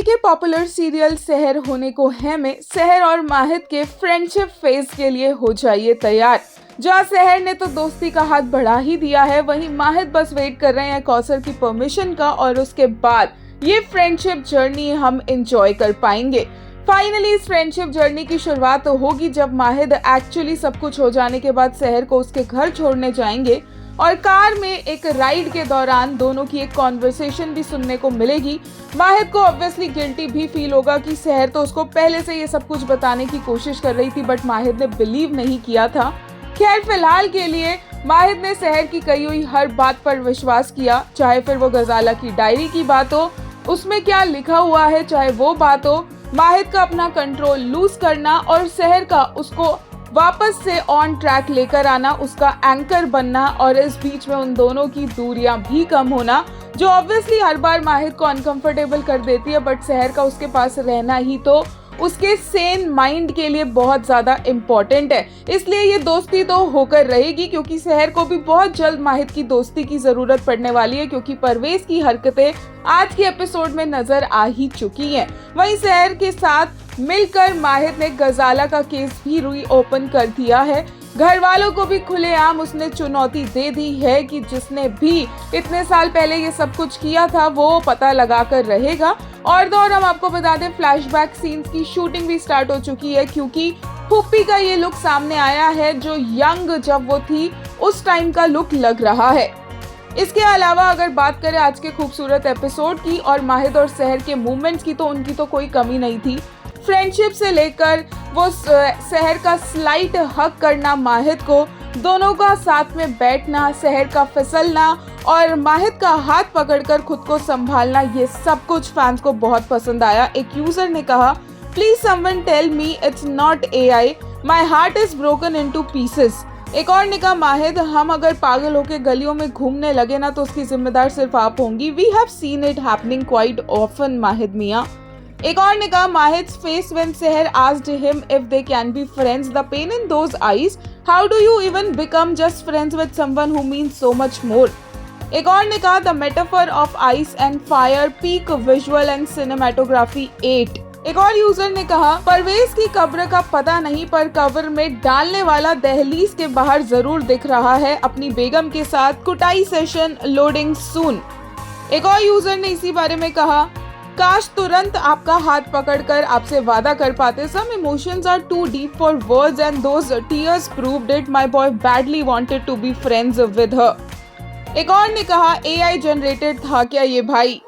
TV के popular serial सहर होने को है में सहर और माहिद के फ्रेंडशिप फेज के लिए हो जाइए तैयार। जहां सहर ने तो दोस्ती का हाथ बढ़ा ही दिया है, वहीं माहिद बस वेट कर रहे हैं कौसर की परमिशन का और उसके बाद ये फ्रेंडशिप जर्नी हम एंजॉय कर पाएंगे। फाइनली इस फ्रेंडशिप जर्नी की शुरुआत होगी जब माहिद एक्चुअली सब कुछ हो जाने के बाद सहर को उसके घर छोड़ने जाएंगे और कार में एक राइड के दौरान दोनों की एक कॉन्वर्सेशन भी सुनने को मिलेगी। माहिद को ऑब्वियसली गिल्टी भी फील होगा कि सहर तो उसको पहले से ये सब कुछ बताने की कोशिश कर रही थी बट माहिद ने बिलीव नहीं किया था। खैर फिलहाल के लिए माहिद ने सहर की कही हुई हर बात पर विश्वास किया, चाहे फिर वो गजाला की डायरी की बात हो, उसमें क्या लिखा हुआ है चाहे वो बात हो। माहिद का अपना कंट्रोल लूज करना और सहर का उसको वापस से ऑन ट्रैक लेकर आना, उसका एंकर बनना और इस बीच में उन दोनों की दूरियां भी कम होना, जो ऑब्वियसली हर बार माहिद को अनकंफर्टेबल कर देती है बट सहर का उसके पास रहना ही तो उसके सेन माइंड के लिए बहुत ज्यादा इम्पोर्टेंट है। इसलिए ये दोस्ती तो होकर रहेगी क्योंकि सहर को भी बहुत जल्द माहिद की दोस्ती की जरूरत पड़ने वाली है, क्योंकि परवेज की हरकतें आज के एपिसोड में नजर आ ही चुकी हैं। वहीं सहर के साथ मिलकर माहिद ने गजाला का केस भी रीओपन कर दिया है। घर वालों को भी खुलेआम उसने चुनौती दे दी है कि जिसने भी इतने साल पहले ये सब कुछ किया था वो पता लगा कर रहेगा। और तो और हम आपको बता दें फ्लैशबैक सीन्स की शूटिंग भी स्टार्ट हो चुकी है, क्योंकि पुप्पी का ये लुक सामने आया है जो यंग जब वो थी उस टाइम का लुक लग रहा है। इसके अलावा अगर बात करें आज के खूबसूरत एपिसोड की और माहिद और सहर के मूवमेंट्स की, तो उनकी तो कोई कमी नहीं थी। फ्रेंडशिप से लेकर वो सहर का स्लाइट हक करना माहिद को, दोनों का साथ में बैठना, सहर का फिसलना और माहिद का हाथ पकड़कर खुद को संभालना, ये सब कुछ फैंस को बहुत पसंद आया। एक यूजर ने कहा, please someone tell me it's not AI, my heart is broken into pieces. एक और ने कहा, माहिद हम अगर पागल होकर गलियों में घूमने लगे ना तो उसकी जिम्मेदार सिर्फ आप होंगी। We have seen it happening quite often Mahid Miyan. एक और ने कहा, Mahid's face when Seher asked him if they can be friends, the pain in those eyes, how do you even become just friends with someone who means so much more? एक और ने कहा, the metaphor of ice and fire, peak visual and cinematography 8। एक और user ने कहा, परवेज की कब्र का पता नहीं पर कब्र में डालने वाला दहलीज के बाहर जरूर दिख रहा है, अपनी बेगम के साथ कुटाई सेशन लोडिंग सून। एक और यूजर ने इसी बारे में कहा, काश तुरंत आपका हाथ पकड़कर आपसे वादा कर पाते। Some emotions are too deep for words and those tears proved it. My boy badly wanted to be friends with her। एक और ने कहा, AI जनरेटेड था क्या ये भाई?